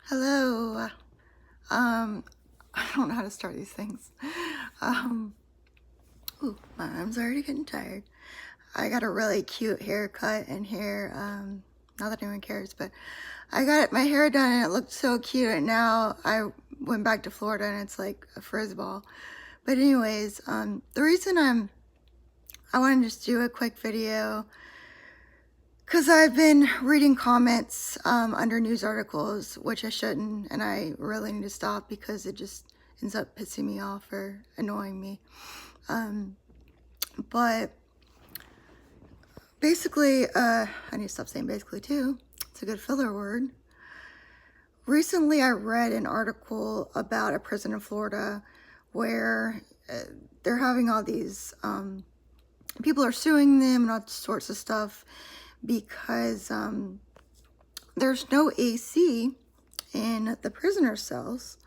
Hello. I don't know how to start these things. My arm's already getting tired. I got a really cute haircut and hair, not that anyone cares, but I got my hair done and it looked so cute, and now I went back to Florida and it's like a frizz ball. But anyways, the reason I want to just do a quick video because I've been reading comments under news articles, which I shouldn't, and I really need to stop because it just ends up pissing me off or annoying me. But basically, I need to stop saying basically too. It's a good filler word. Recently, I read an article about a prison in Florida where they're having all these, people are suing them and all sorts of stuff because there's no AC in the prisoner cells,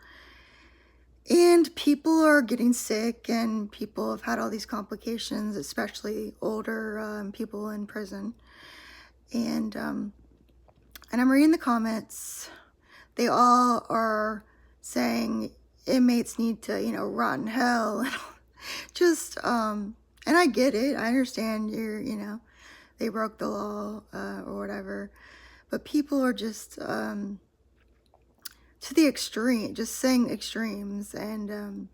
and people are getting sick, and people have had all these complications, especially older people in prison. And I'm reading the comments. They all are saying inmates need to, rot in hell. Just and I get it. I understand they broke the law or whatever, but people are just to the extreme, just saying extremes. And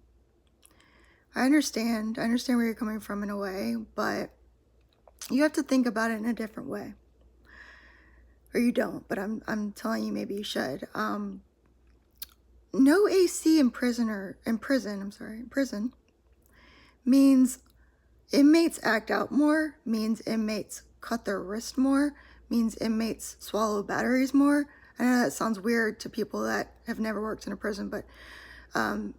I understand where you're coming from in a way, but you have to think about it in a different way, or you don't. But I'm telling you, maybe you should. No AC in prison means inmates act out more, means inmates cut their wrist more, means inmates swallow batteries more. I know that sounds weird to people that have never worked in a prison, but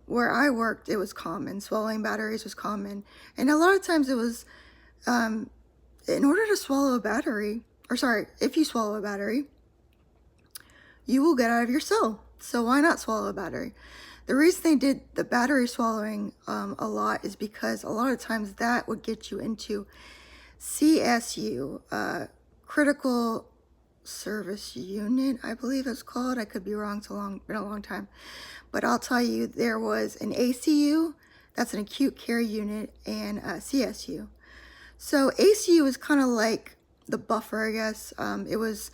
where I worked, it was common. Swallowing batteries was common. And a lot of times it was, in order to swallow a battery, if you swallow a battery, you will get out of your cell. So why not swallow a battery? The reason they did the battery swallowing a lot is because a lot of times that would get you into CSU, Critical Service Unit, I believe it's called. I could be wrong, it's been a long time. But I'll tell you, there was an ACU, that's an acute care unit, and CSU. So ACU is kind of like the buffer, I guess. It was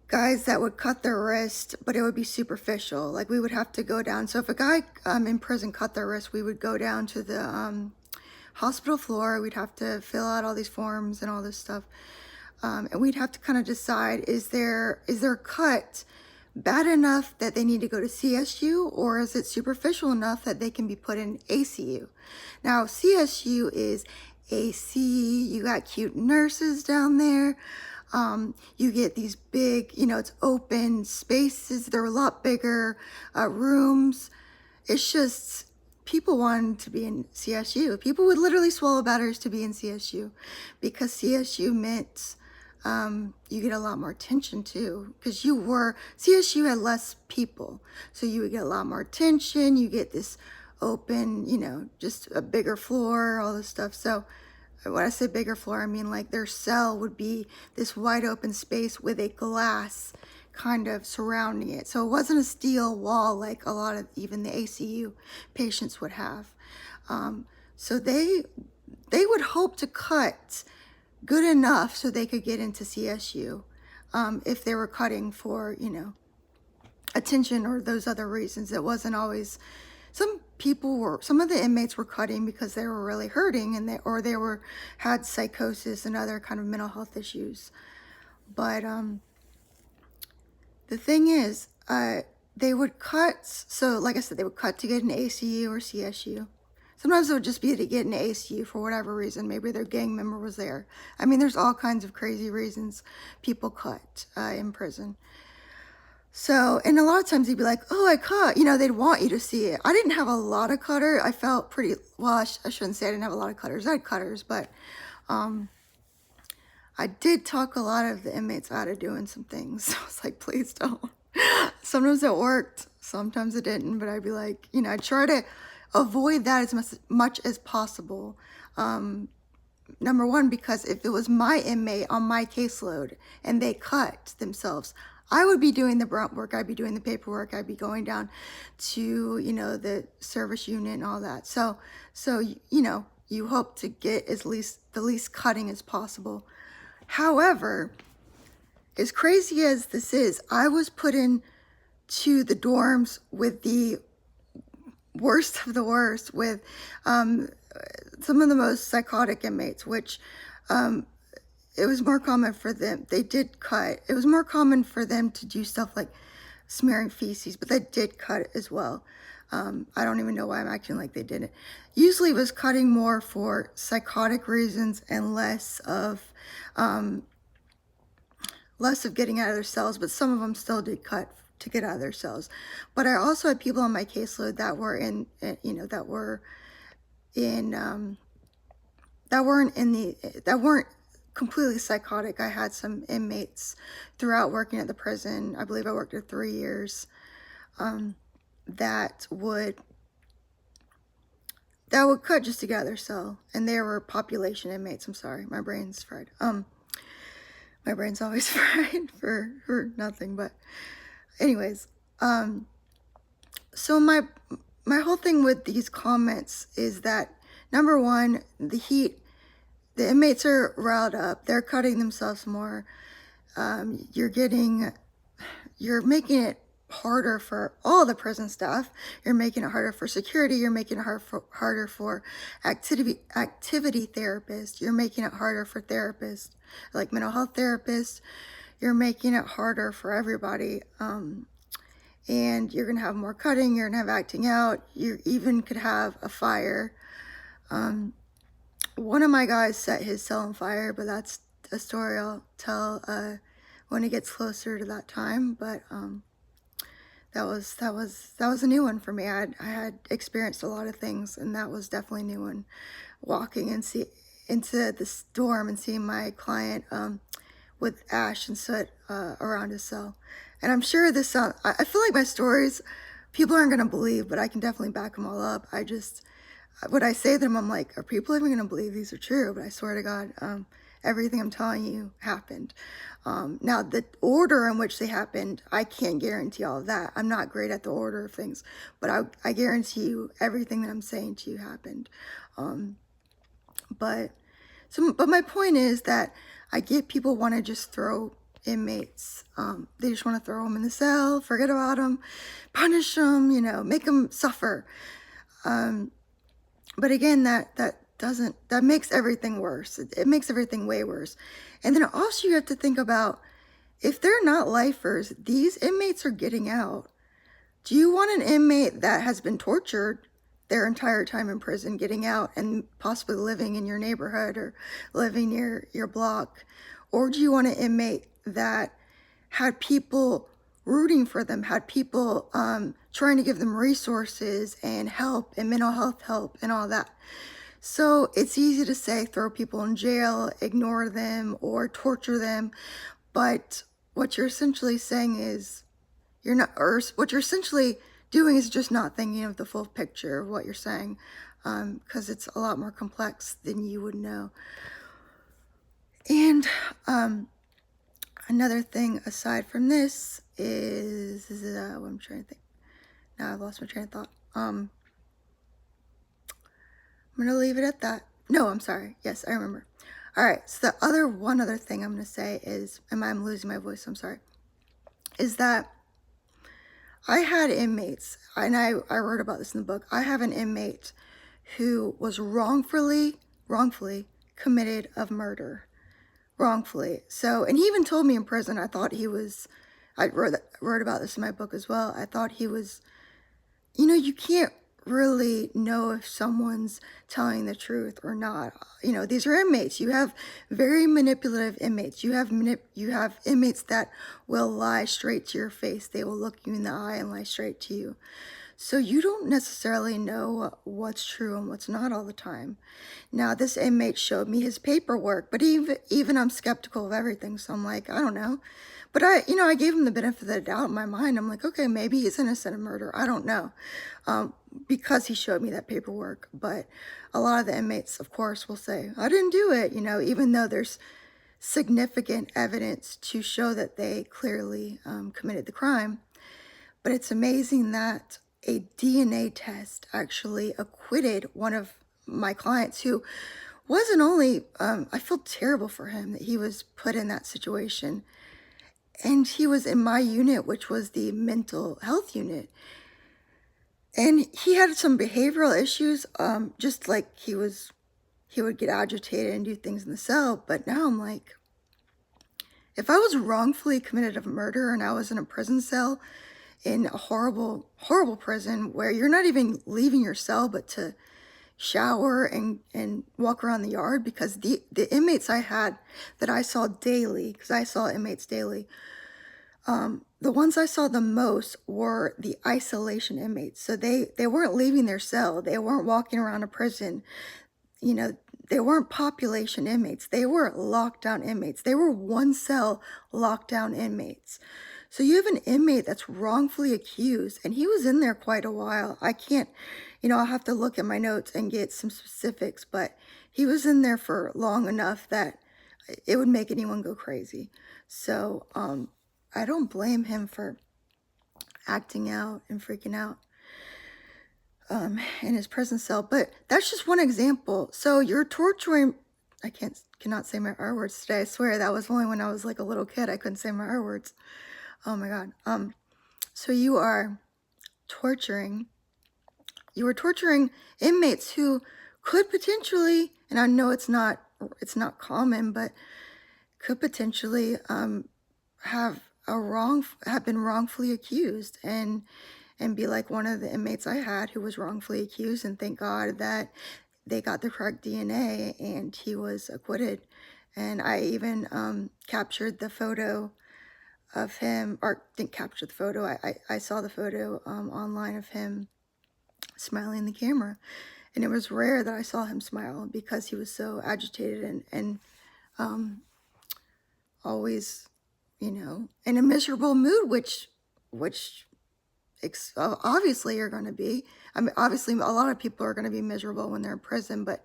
guys that would cut their wrist, but it would be superficial. Like, we would have to go down. So if a guy in prison cut their wrist, we would go down to the hospital floor. We'd have to fill out all these forms and all this stuff. And we'd have to kind of decide, is their cut bad enough that they need to go to CSU, or is it superficial enough that they can be put in ACU? Now, CSU is AC. You got cute nurses down there. You get these big, it's open spaces. They're a lot bigger rooms. It's just, people wanted to be in CSU. People would literally swallow batteries to be in CSU because CSU meant you get a lot more attention too, because CSU had less people. So you would get a lot more attention. You get this open, just a bigger floor, all this stuff. So when I say bigger floor, I mean like their cell would be this wide open space with a glass kind of surrounding it. So it wasn't a steel wall like a lot of even the ACU patients would have. So they would hope to cut good enough so they could get into CSU if they were cutting for, attention or those other reasons. It wasn't always. Some of the inmates were cutting because they were really hurting, and they had psychosis and other kind of mental health issues. But the thing is, they would cut. So like I said, they would cut to get an ACU or CSU. Sometimes it would just be to get an ACU for whatever reason. Maybe their gang member was there. I mean, there's all kinds of crazy reasons people cut in prison. So, and a lot of times they'd be like, oh, I cut, they'd want you to see it. I didn't have a lot of cutter. I felt pretty, well, I shouldn't say I didn't have a lot of cutters. I had cutters, but I did talk a lot of the inmates out of doing some things. I was like, please don't. Sometimes it worked, sometimes it didn't, but I'd be like, I'd try to avoid that as much as possible. Number one, because if it was my inmate on my caseload and they cut themselves, I would be doing the brunt work. I'd be doing the paperwork. I'd be going down to, the service unit and all that. So, you hope to get the least cutting as possible. However, as crazy as this is, I was put in to the dorms with the worst of the worst, with some of the most psychotic inmates, which it was more common for them. They did cut. It was more common for them to do stuff like smearing feces, but they did cut as well. I don't even know why I'm acting like they didn't. Usually it was cutting more for psychotic reasons and less of getting out of their cells, but some of them still did cut to get out of their cells. But I also had people on my caseload that were that weren't completely psychotic. I had some inmates throughout working at the prison. I believe I worked there 3 years. That would cut just to get out of their cell, and they were population inmates. I'm sorry, my brain's fried. My brain's always fried for nothing. But anyways, so my whole thing with these comments is that, number one, the inmates are riled up. They're cutting themselves more. You're making it harder for all the prison staff. You're making it harder for security. You're making it harder for activity therapists. You're making it harder for therapists, like mental health therapists. You're making it harder for everybody. And you're going to have more cutting. You're going to have acting out. You even could have a fire. One of my guys set his cell on fire, but that's a story I'll tell when it gets closer to that time. But that was a new one for me. I had experienced a lot of things, and that was definitely a new one. Walking into this dorm and seeing my client with ash and soot around his cell. And I'm sure this sounds, I feel like my stories, people aren't going to believe, but I can definitely back them all up. When I say them, I'm like, are people even going to believe these are true? But I swear to God, everything I'm telling you happened. Now, the order in which they happened, I can't guarantee all of that. I'm not great at the order of things, but I guarantee you everything that I'm saying to you happened. But my point is that I get people want to just throw inmates. They just want to throw them in the cell, forget about them, punish them, make them suffer. But again, that makes everything worse. It makes everything way worse. And then also you have to think about, if they're not lifers, these inmates are getting out. Do you want an inmate that has been tortured their entire time in prison getting out and possibly living in your neighborhood or living near your block? Or do you want an inmate that had people rooting for them, had people trying to give them resources and help and mental health help and all that? So it's easy to say throw people in jail, ignore them, or torture them. But what you're essentially saying is what you're essentially doing is just not thinking of the full picture of what you're saying, because it's a lot more complex than you would know. And another thing aside from this is what I'm trying to think. Now I've lost my train of thought. I'm going to leave it at that. No, I'm sorry. Yes, I remember. All right. So one other thing I'm going to say is, and I'm losing my voice, I'm sorry, is that I had inmates, and I wrote about this in the book. I have an inmate who was wrongfully committed of murder. Wrongfully. So, and he even told me in prison, I wrote about this in my book as well. I thought he was, you can't really know if someone's telling the truth or not. These are inmates. You have very manipulative inmates. You have inmates that will lie straight to your face. They will look you in the eye and lie straight to you. So you don't necessarily know what's true and what's not all the time. Now, this inmate showed me his paperwork, but even I'm skeptical of everything. So I'm like, I don't know. But I gave him the benefit of the doubt in my mind. I'm like, okay, maybe he's innocent of murder. I don't know. Because he showed me that paperwork. But a lot of the inmates, of course, will say, I didn't do it, even though there's significant evidence to show that they clearly committed the crime. But it's amazing that a DNA test actually acquitted one of my clients who wasn't only, I feel terrible for him that he was put in that situation. And he was in my unit, which was the mental health unit. And he had some behavioral issues, just like he would get agitated and do things in the cell. But now I'm like, if I was wrongfully committed of murder and I was in a prison cell in a horrible, horrible prison where you're not even leaving your cell but to shower and walk around the yard, because the inmates I had that I saw daily, because I saw inmates daily, the ones I saw the most were the isolation inmates. So they weren't leaving their cell. They weren't walking around a prison. You know, they weren't population inmates. They were lockdown inmates. They were one cell lockdown inmates. So you have an inmate that's wrongfully accused, and he was in there quite a while. I can't, I'll have to look at my notes and get some specifics, but he was in there for long enough that it would make anyone go crazy. So, I don't blame him for acting out and freaking out in his prison cell, but that's just one example. So you're torturing, I cannot say my R words today. I swear that was only when I was like a little kid. I couldn't say my R words. Oh my God. So you are torturing inmates who could potentially, and I know it's not common, but could potentially have been wrongfully accused and be like one of the inmates I had who was wrongfully accused, and thank God that they got the correct DNA and he was acquitted. And I even captured the photo of him, or didn't capture the photo, I saw the photo online of him smiling in the camera, and it was rare that I saw him smile because he was so agitated and always, in a miserable mood, which obviously you're going to be. I mean, obviously a lot of people are going to be miserable when they're in prison, but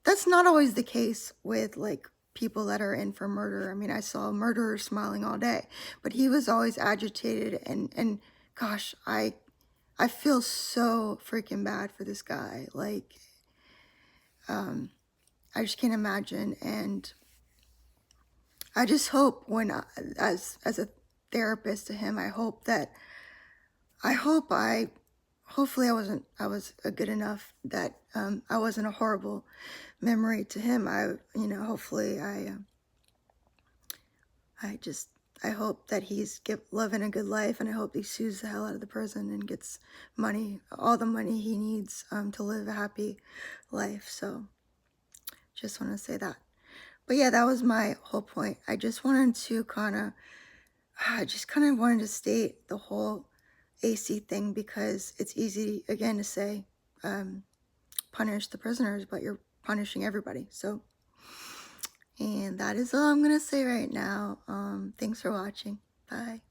that's not always the case with like people that are in for murder. I mean, I saw murderers smiling all day, but he was always agitated, and gosh, I feel so freaking bad for this guy. Like, I just can't imagine. And I just hope as a therapist to him, hopefully I was a good enough that I wasn't a horrible memory to him. Hopefully I hope that he's living a good life, and I hope he sues the hell out of the prison and gets all the money he needs to live a happy life. So just want to say that. But yeah, that was my whole point. I just wanted to wanted to state the whole AC thing, because it's easy, again, to say punish the prisoners, but you're punishing everybody. So, and that is all I'm going to say right now. Thanks for watching. Bye.